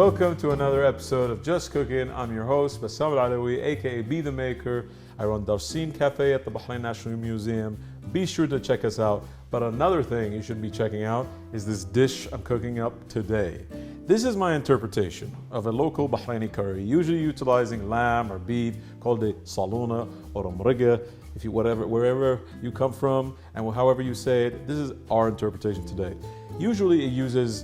Welcome to another episode of Just Cooking. I'm your host, Bassam Al-Alawi, aka Be The Maker. I run Darsin Cafe at the Bahrain National Museum. Be sure to check us out. But another thing you should be checking out is this dish I'm cooking up today. This is my interpretation of a local Bahraini curry, usually utilizing lamb or beef, called a saluna or a mriga, if you wherever you come from and however you say it. This is our interpretation today. Usually it uses,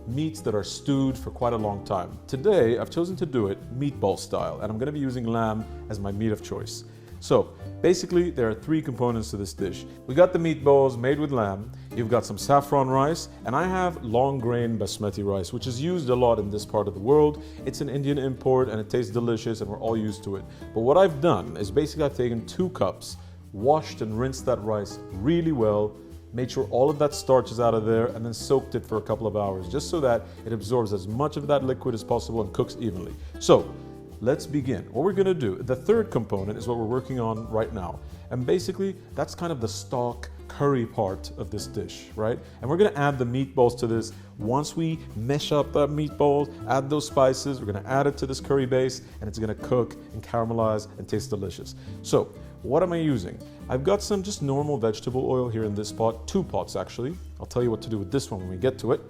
meats that are stewed for quite a long time. Today, I've chosen to do it meatball style, and I'm gonna be using lamb as my meat of choice. So, basically, there are three components to this dish. We got the meatballs made with lamb, you've got some saffron rice, and I have long grain basmati rice, which is used a lot in this part of the world. It's an Indian import, and it tastes delicious, and we're all used to it. But what I've done is basically I've taken 2 cups, washed and rinsed that rice really well, made sure all of that starch is out of there, and then soaked it for a couple of hours, just so that it absorbs as much of that liquid as possible and cooks evenly. So, let's begin. What we're gonna do, the third component is what we're working on right now. And basically, that's kind of the stock curry part of this dish, right? And we're gonna add the meatballs to this. Once we mesh up that meatballs, add those spices, we're gonna add it to this curry base, and it's gonna cook and caramelize and taste delicious. So, what am I using? I've got some just normal vegetable oil here in this pot, 2 pots actually. I'll tell you what to do with this one when we get to it.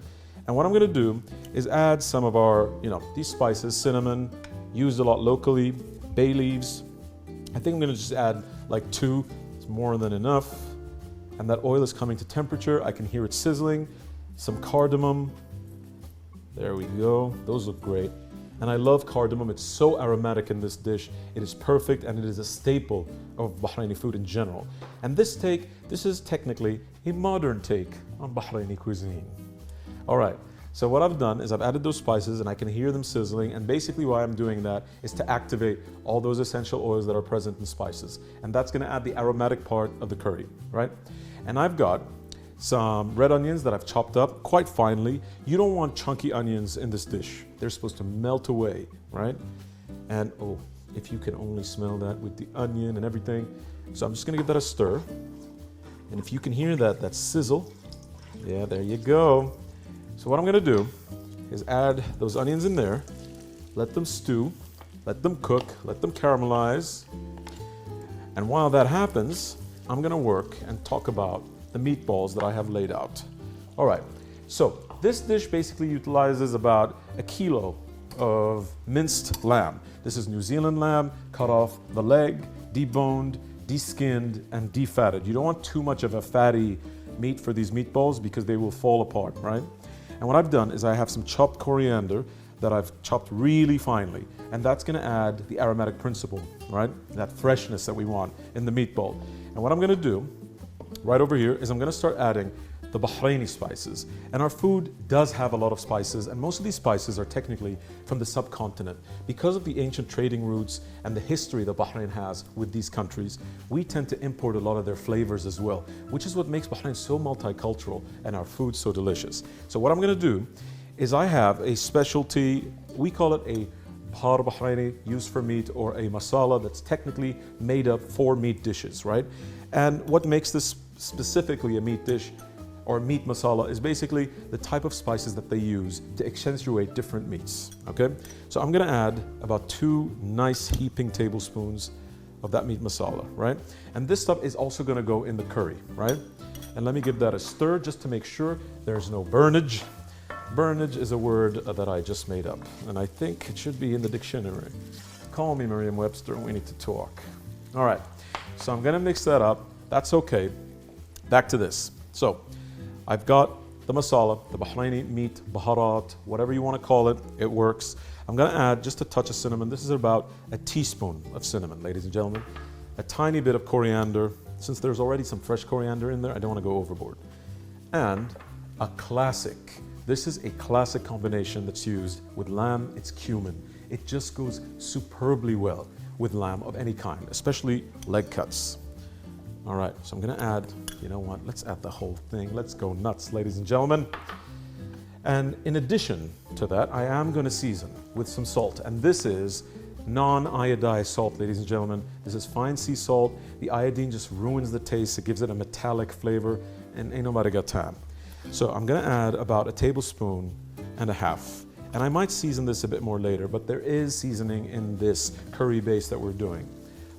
And what I'm gonna do is add some of our, these spices, cinnamon, used a lot locally, bay leaves. I think I'm gonna just add like 2, it's more than enough. And that oil is coming to temperature, I can hear it sizzling. Some cardamom, there we go, those look great. And I love cardamom, it's so aromatic in this dish. It is perfect and it is a staple of Bahraini food in general. And this is technically a modern take on Bahraini cuisine. All right, so what I've done is I've added those spices and I can hear them sizzling, and basically why I'm doing that is to activate all those essential oils that are present in spices. And that's gonna add the aromatic part of the curry, right? And I've got some red onions that I've chopped up quite finely. You don't want chunky onions in this dish. They're supposed to melt away, right? And oh, if you can only smell that with the onion and everything. So I'm just gonna give that a stir. And if you can hear that sizzle, yeah, there you go. So what I'm gonna do is add those onions in there, let them stew, let them cook, let them caramelize. And while that happens, I'm gonna work and talk about the meatballs that I have laid out. All right, so this dish basically utilizes about 1 kilo of minced lamb. This is New Zealand lamb, cut off the leg, deboned, deskinned, and defatted. You don't want too much of a fatty meat for these meatballs because they will fall apart, right? And what I've done is I have some chopped coriander that I've chopped really finely, and that's gonna add the aromatic principle, right? That freshness that we want in the meatball. And what I'm gonna do right over here is I'm gonna start adding the Bahraini spices. And our food does have a lot of spices, and most of these spices are technically from the subcontinent. Because of the ancient trading routes and the history that Bahrain has with these countries, we tend to import a lot of their flavors as well, which is what makes Bahrain so multicultural and our food so delicious. So what I'm gonna do is I have a specialty, we call it a bahar Bahraini, used for meat, or a masala that's technically made up for meat dishes, right? And what makes this specifically a meat dish or meat masala is basically the type of spices that they use to accentuate different meats, okay? So I'm gonna add about 2 nice heaping tablespoons of that meat masala, right? And this stuff is also gonna go in the curry, right? And let me give that a stir just to make sure there's no burnage. Burnage is a word that I just made up, and I think it should be in the dictionary. Call me Merriam-Webster and we need to talk. All right, so I'm gonna mix that up. That's okay. Back to this. So, I've got the masala, the Bahraini meat, baharat, whatever you want to call it, it works. I'm gonna add just a touch of cinnamon. This is about a teaspoon of cinnamon, ladies and gentlemen. A tiny bit of coriander. Since there's already some fresh coriander in there, I don't want to go overboard. And a classic. This is a classic combination that's used with lamb, it's cumin. It just goes superbly well with lamb of any kind, especially leg cuts. All right, so I'm gonna add, you know what, let's add the whole thing. Let's go nuts, ladies and gentlemen. And in addition to that, I am gonna season with some salt. And this is non-iodized salt, ladies and gentlemen. This is fine sea salt. The iodine just ruins the taste. It gives it a metallic flavor, and ain't nobody got time. So I'm gonna add about 1.5 tablespoons. And I might season this a bit more later, but there is seasoning in this curry base that we're doing,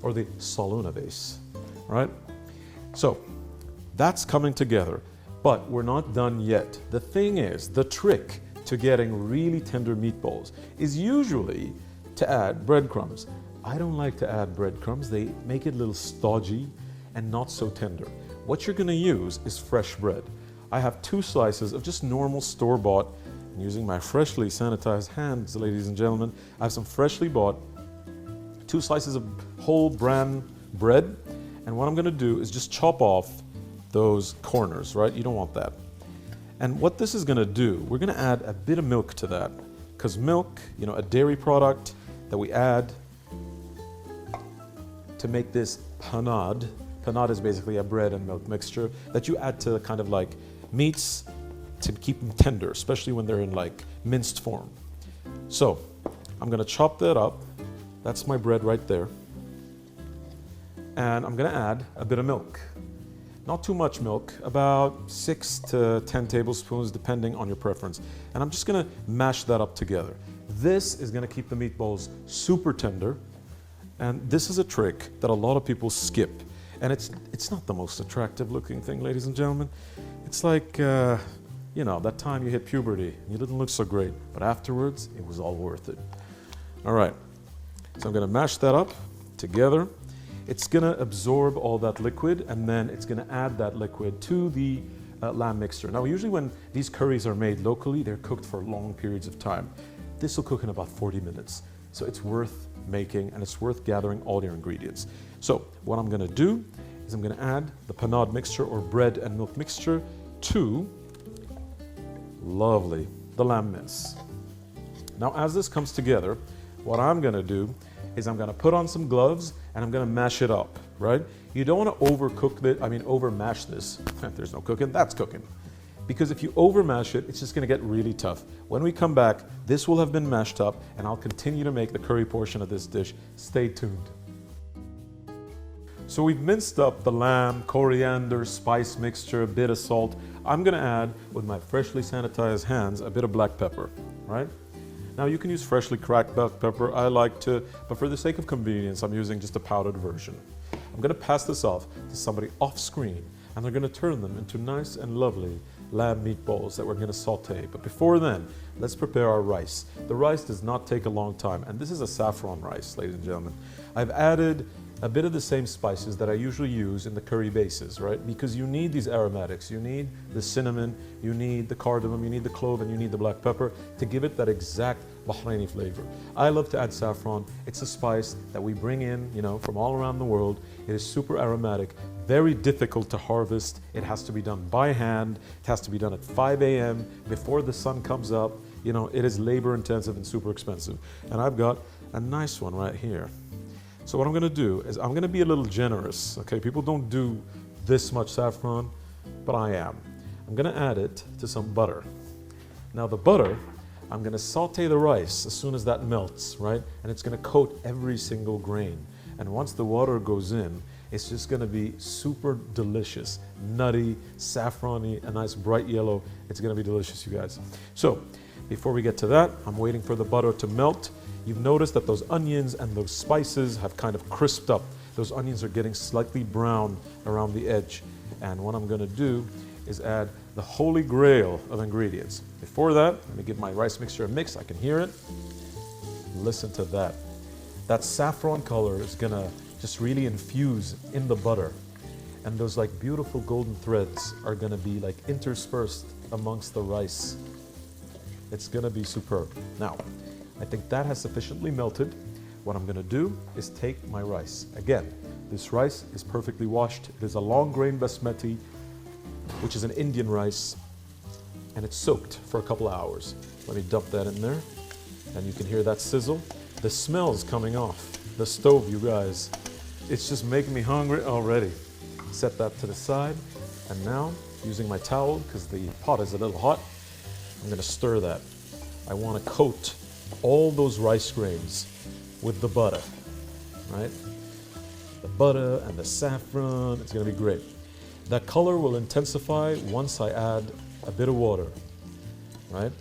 or the saluna base, right? So that's coming together, but we're not done yet. The thing is, the trick to getting really tender meatballs is usually to add breadcrumbs. I don't like to add breadcrumbs. They make it a little stodgy and not so tender. What you're gonna use is fresh bread. I have 2 slices of just normal store-bought, using my freshly sanitized hands, ladies and gentlemen. I have some freshly bought 2 slices of whole bran bread. And what I'm gonna do is just chop off those corners, right? You don't want that. And what this is gonna do, we're gonna add a bit of milk to that, because milk, you know, a dairy product that we add to make this panade. Panade is basically a bread and milk mixture that you add to kind of like meats to keep them tender, especially when they're in like minced form. So I'm gonna chop that up. That's my bread right there. And I'm gonna add a bit of milk. Not too much milk, about 6 to 10 tablespoons, depending on your preference. And I'm just gonna mash that up together. This is gonna keep the meatballs super tender. And this is a trick that a lot of people skip. And it's not the most attractive looking thing, ladies and gentlemen. It's like, you know, that time you hit puberty, you didn't look so great, but afterwards, it was all worth it. All right, so I'm gonna mash that up together. It's gonna absorb all that liquid, and then it's gonna add that liquid to the lamb mixture. Now, usually when these curries are made locally, they're cooked for long periods of time. This will cook in about 40 minutes. So it's worth making, and it's worth gathering all your ingredients. So what I'm gonna do is I'm gonna add the panade mixture, or bread and milk mixture, to the lamb mince. Now, as this comes together, what I'm gonna do is I'm gonna put on some gloves and I'm gonna mash it up, right? You don't wanna over mash this. There's no cooking, that's cooking. Because if you over mash it, it's just gonna get really tough. When we come back, this will have been mashed up, and I'll continue to make the curry portion of this dish. Stay tuned. So we've minced up the lamb, coriander, spice mixture, a bit of salt. I'm gonna add, with my freshly sanitized hands, a bit of black pepper, right? Now you can use freshly cracked black pepper. I like to, but for the sake of convenience, I'm using just a powdered version. I'm gonna pass this off to somebody off screen, and they're gonna turn them into nice and lovely lamb meatballs that we're gonna saute. But before then, let's prepare our rice. The rice does not take a long time, and this is a saffron rice, ladies and gentlemen. I've added a bit of the same spices that I usually use in the curry bases, right? Because you need these aromatics. You need the cinnamon, you need the cardamom, you need the clove, and you need the black pepper to give it that exact Bahraini flavor. I love to add saffron. It's a spice that we bring in, you know, from all around the world. It is super aromatic, very difficult to harvest. It has to be done by hand. It has to be done at 5 a.m. before the sun comes up. You know, it is labor intensive and super expensive. And I've got a nice one right here. So what I'm gonna do is I'm gonna be a little generous, okay? People don't do this much saffron, but I am. I'm gonna add it to some butter. Now the butter, I'm gonna saute the rice as soon as that melts, right? And it's gonna coat every single grain. And once the water goes in, it's just gonna be super delicious, nutty, saffrony, a nice bright yellow. It's gonna be delicious, you guys. So before we get to that, I'm waiting for the butter to melt. You've noticed that those onions and those spices have kind of crisped up. Those onions are getting slightly brown around the edge. And what I'm gonna do is add the holy grail of ingredients. Before that, let me give my rice mixture a mix. I can hear it. Listen to that. That saffron color is gonna just really infuse in the butter. And those like beautiful golden threads are gonna be like interspersed amongst the rice. It's gonna be superb. Now, I think that has sufficiently melted. What I'm gonna do is take my rice. Again, this rice is perfectly washed. It is a long grain basmati, which is an Indian rice, and it's soaked for a couple of hours. Let me dump that in there, and you can hear that sizzle. The smell's coming off the stove, you guys. It's just making me hungry already. Set that to the side, and now, using my towel, because the pot is a little hot, I'm gonna stir that. I wanna coat all those rice grains with the butter, right? The butter and the saffron, it's gonna be great. That color will intensify once I add a bit of water, right?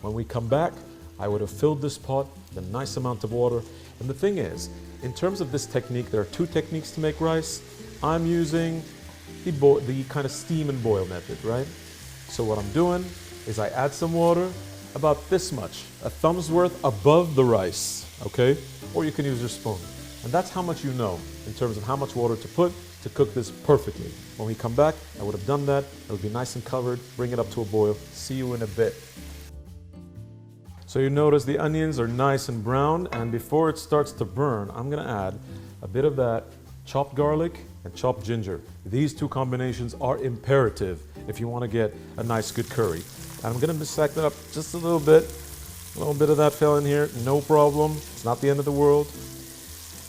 When we come back, I would have filled this pot with a nice amount of water. And the thing is, in terms of this technique, there are two techniques to make rice. I'm using the kind of steam and boil method, right? So what I'm doing is I add some water, about this much, a thumb's worth above the rice, okay? Or you can use your spoon. And that's how much you know in terms of how much water to put to cook this perfectly. When we come back, I would have done that. It'll be nice and covered. Bring it up to a boil. See you in a bit. So you notice the onions are nice and brown, and before it starts to burn, I'm gonna add a bit of that chopped garlic and chopped ginger. These two combinations are imperative if you want to get a nice good curry. And I'm going to stack that up just a little bit. A little bit of that fell in here, no problem. It's not the end of the world.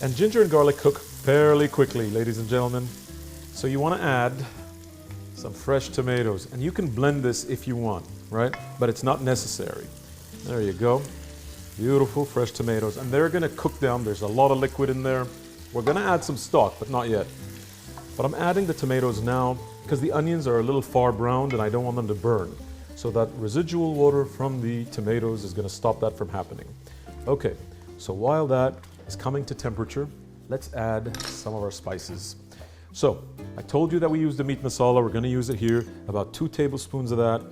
And ginger and garlic cook fairly quickly, ladies and gentlemen. So you want to add some fresh tomatoes. And you can blend this if you want, right? But it's not necessary. There you go. Beautiful fresh tomatoes. And they're going to cook down. There's a lot of liquid in there. We're going to add some stock, but not yet. But I'm adding the tomatoes now because the onions are a little far browned and I don't want them to burn. So that residual water from the tomatoes is going to stop that from happening. Okay, so while that is coming to temperature, let's add some of our spices. So I told you that we use the meat masala. We're going to use it here, about 2 tablespoons of that.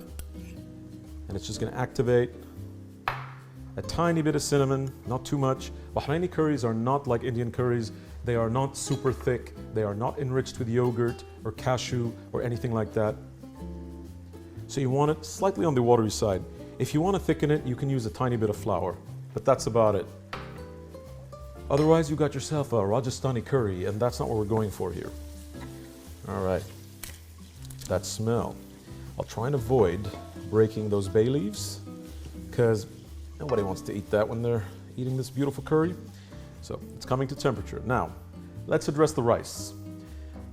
And it's just going to activate a tiny bit of cinnamon, not too much. Bahraini curries are not like Indian curries. They are not super thick. They are not enriched with yogurt or cashew or anything like that. So you want it slightly on the watery side. If you want to thicken it, you can use a tiny bit of flour, but that's about it. Otherwise, you got yourself a Rajasthani curry, and that's not what we're going for here. All right, that smell. I'll try and avoid breaking those bay leaves because nobody wants to eat that when they're eating this beautiful curry. So it's coming to temperature. Now, let's address the rice.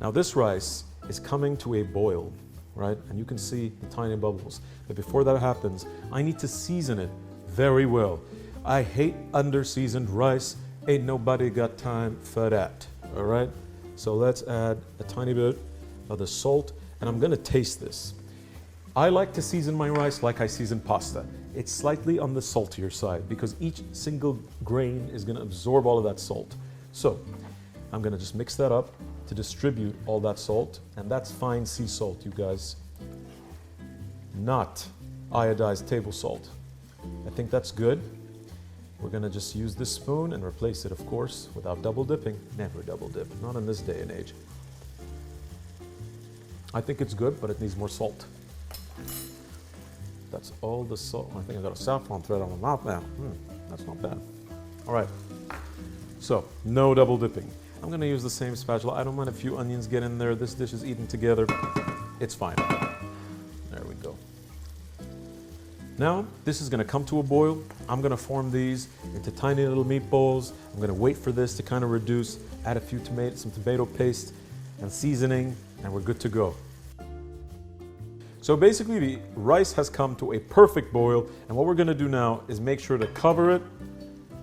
Now this rice is coming to a boil, right? And you can see the tiny bubbles. But before that happens, I need to season it very well. I hate under-seasoned rice. Ain't nobody got time for that, all right? So let's add a tiny bit of the salt, and I'm gonna taste this. I like to season my rice like I season pasta. It's slightly on the saltier side because each single grain is going to absorb all of that salt. So I'm going to just mix that up to distribute all that salt, and that's fine sea salt, you guys, not iodized table salt. I think that's good. We're going to just use this spoon and replace it, of course, without double dipping. Never double dip, not in this day and age. I think it's good, but it needs more salt. That's all the salt. I think I got a saffron thread on my mouth now. That's not bad. All right, so no double dipping. I'm gonna use the same spatula. I don't mind a few onions get in there. This dish is eaten together. It's fine. There we go. Now, this is gonna come to a boil. I'm gonna form these into tiny little meatballs. I'm gonna wait for this to kind of reduce, add a few tomatoes, some tomato paste and seasoning, and we're good to go. So basically the rice has come to a perfect boil, and what we're gonna do now is make sure to cover it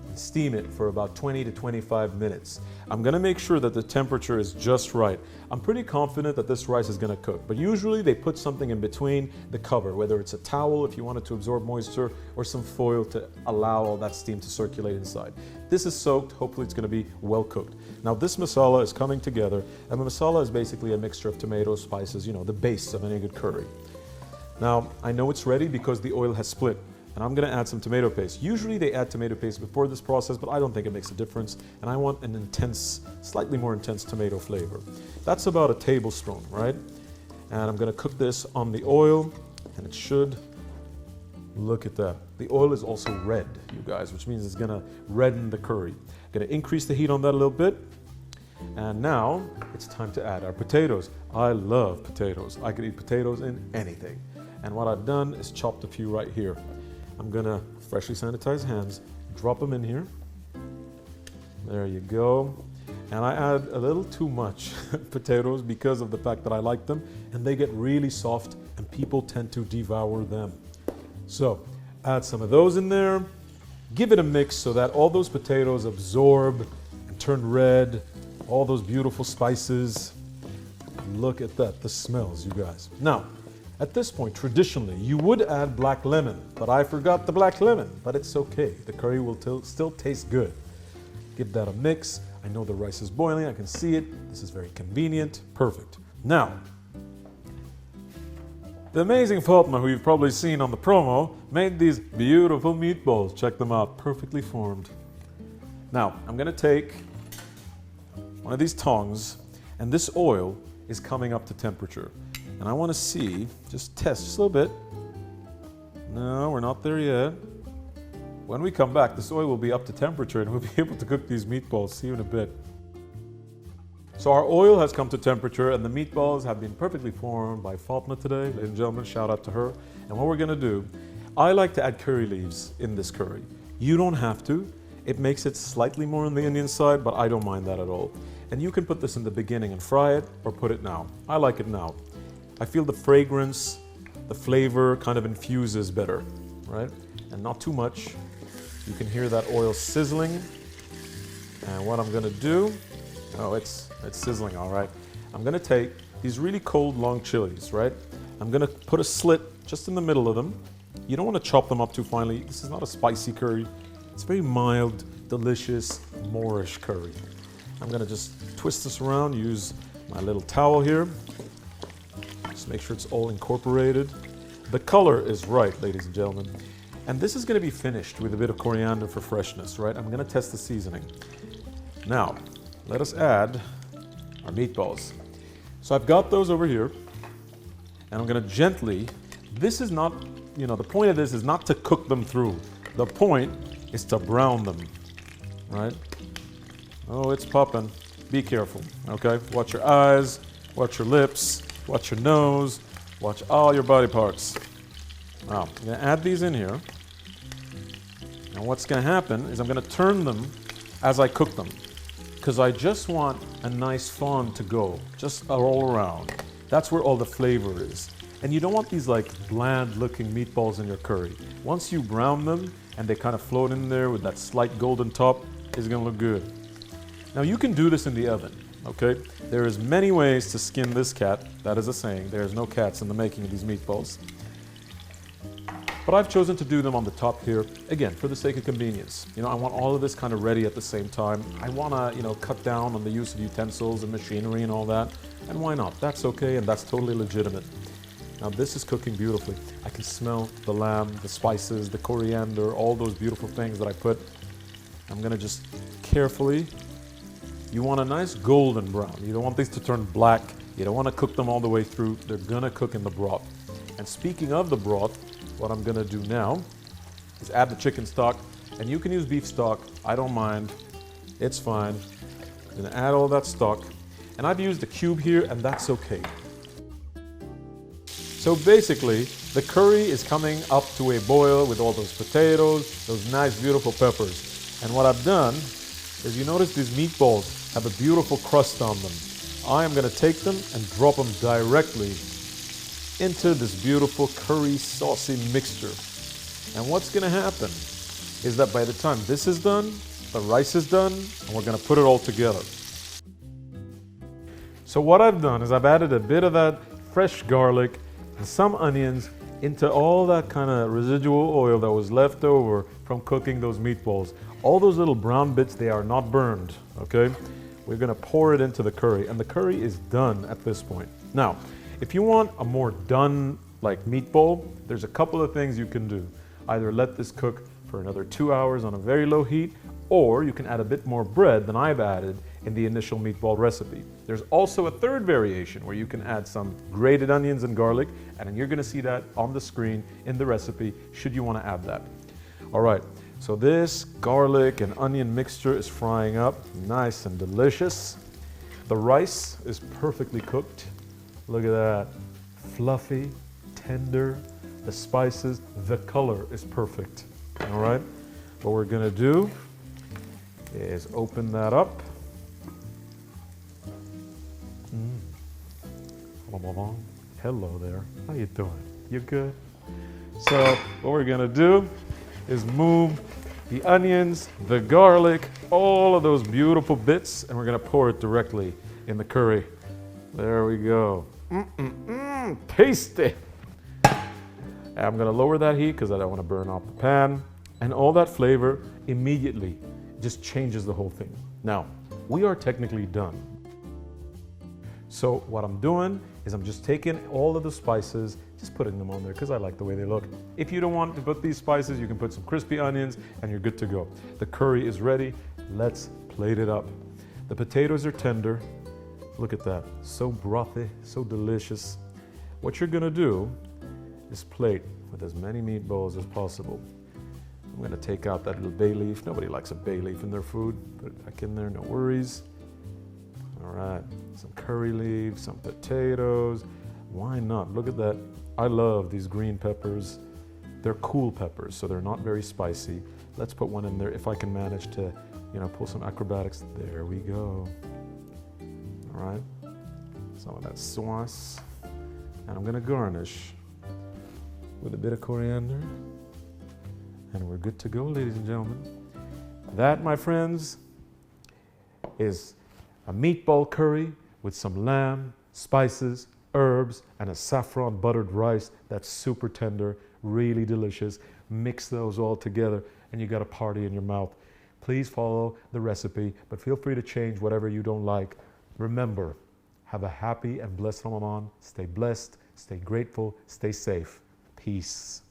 and steam it for about 20 to 25 minutes. I'm gonna make sure that the temperature is just right. I'm pretty confident that this rice is gonna cook, but usually they put something in between the cover, whether it's a towel if you want it to absorb moisture, or some foil to allow all that steam to circulate inside. This is soaked, hopefully it's gonna be well cooked. Now this masala is coming together, and the masala is basically a mixture of tomatoes, spices, you know, the base of any good curry. Now, I know it's ready because the oil has split, and I'm gonna add some tomato paste. Usually they add tomato paste before this process, but I don't think it makes a difference, and I want an intense, slightly more intense tomato flavor. That's about a tablespoon, right? And I'm gonna cook this on the oil, and it should, look at that. The oil is also red, you guys, which means it's gonna redden the curry. Gonna increase the heat on that a little bit, and now it's time to add our potatoes. I love potatoes. I could eat potatoes in anything. And what I've done is chopped a few right here. I'm gonna freshly sanitize hands, drop them in here. There you go. And I add a little too much potatoes because of the fact that I like them, and they get really soft and people tend to devour them. So add some of those in there, give it a mix so that all those potatoes absorb and turn red, all those beautiful spices. Look at that, the smells, you guys. Now, At this point, traditionally, you would add black lemon, but I forgot the black lemon, but it's okay. The curry will still taste good. Give that a mix. I know the rice is boiling, I can see it. This is very convenient, perfect. Now, the amazing Fatma, who you've probably seen on the promo, made these beautiful meatballs. Check them out, perfectly formed. Now, I'm gonna take one of these tongs, and this oil is coming up to temperature. And I wanna see, just test just a little bit. No, we're not there yet. When we come back, this oil will be up to temperature and we'll be able to cook these meatballs. See you in a bit. So our oil has come to temperature and the meatballs have been perfectly formed by Fatma today. Ladies and gentlemen, shout out to her. And what we're gonna do, I like to add curry leaves in this curry. You don't have to. It makes it slightly more on the Indian side, but I don't mind that at all. And you can put this in the beginning and fry it, or put it now. I like it now. I feel the fragrance, the flavor kind of infuses better, right? And not too much. You can hear that oil sizzling. And what I'm gonna do, oh, it's sizzling, all right. I'm gonna take these really cold long chilies, right? I'm gonna put a slit just in the middle of them. You don't wanna chop them up too finely. This is not a spicy curry. It's very mild, delicious, Moorish curry. I'm gonna just twist this around, use my little towel here. Just make sure it's all incorporated. The color is right, ladies and gentlemen. And this is gonna be finished with a bit of coriander for freshness, right? I'm gonna test the seasoning. Now, let us add our meatballs. So I've got those over here, and I'm gonna gently, this is not, the point of this is not to cook them through. The point is to brown them, right? Oh, it's popping. Be careful, okay? Watch your eyes, watch your lips, watch your nose, watch all your body parts. Now, I'm gonna add these in here. And what's gonna happen is I'm gonna turn them as I cook them, because I just want a nice fond to go, just all around. That's where all the flavor is. And you don't want these like bland looking meatballs in your curry. Once you brown them and they kind of float in there with that slight golden top, it's gonna look good. Now you can do this in the oven, okay? There is many ways to skin this cat. That is a saying. There's no cats in the making of these meatballs. But I've chosen to do them on the top here, again, for the sake of convenience. I want all of this kind of ready at the same time. I wanna, cut down on the use of utensils and machinery and all that. And why not? That's okay and that's totally legitimate. Now this is cooking beautifully. I can smell the lamb, the spices, the coriander, all those beautiful things that I put. I'm gonna just carefully, you want a nice golden brown. You don't want these to turn black. You don't wanna cook them all the way through. They're gonna cook in the broth. And speaking of the broth, what I'm gonna do now is add the chicken stock. And you can use beef stock, I don't mind, it's fine. I'm gonna add all that stock. And I've used a cube here and that's okay. So basically, the curry is coming up to a boil with all those potatoes, those nice beautiful peppers. And what I've done is you notice these meatballs have a beautiful crust on them. I am gonna take them and drop them directly into this beautiful curry saucy mixture. And what's gonna happen is that by the time this is done, the rice is done, and we're gonna put it all together. So what I've done is I've added a bit of that fresh garlic and some onions into all that kind of residual oil that was left over from cooking those meatballs. All those little brown bits, they are not burned, okay? We're gonna pour it into the curry, and the curry is done at this point. Now, if you want a more done like meatball, there's a couple of things you can do. Either let this cook for another 2 hours on a very low heat, or you can add a bit more bread than I've added in the initial meatball recipe. There's also a third variation where you can add some grated onions and garlic, and you're gonna see that on the screen in the recipe, should you wanna add that. All right, so this garlic and onion mixture is frying up, nice and delicious. The rice is perfectly cooked. Look at that, fluffy, tender, the spices, the color is perfect, all right? What we're gonna do is open that up. Hello there, how you doing? You good? So what we're gonna do is move the onions, the garlic, all of those beautiful bits, and we're gonna pour it directly in the curry. There we go. Tasty. I'm gonna lower that heat because I don't want to burn off the pan. And all that flavor immediately just changes the whole thing. Now, we are technically done. So what I'm doing is I'm just taking all of the spices, just putting them on there because I like the way they look. If you don't want to put these spices, you can put some crispy onions and you're good to go. The curry is ready. Let's plate it up. The potatoes are tender. Look at that, so brothy, so delicious. What you're gonna do is plate with as many meatballs as possible. I'm gonna take out that little bay leaf. Nobody likes a bay leaf in their food. Put it back in there, no worries. All right, some curry leaves, some potatoes. Why not? Look at that. I love these green peppers. They're cool peppers, so they're not very spicy. Let's put one in there if I can manage to, pull some acrobatics. There we go. All right, some of that sauce. And I'm gonna garnish with a bit of coriander. And we're good to go, ladies and gentlemen. That, my friends, is a meatball curry with some lamb, spices, herbs, and a saffron buttered rice that's super tender, really delicious. Mix those all together and you got a party in your mouth. Please follow the recipe, but feel free to change whatever you don't like. Remember, have a happy and blessed Ramadan. Stay blessed, stay grateful, stay safe. Peace.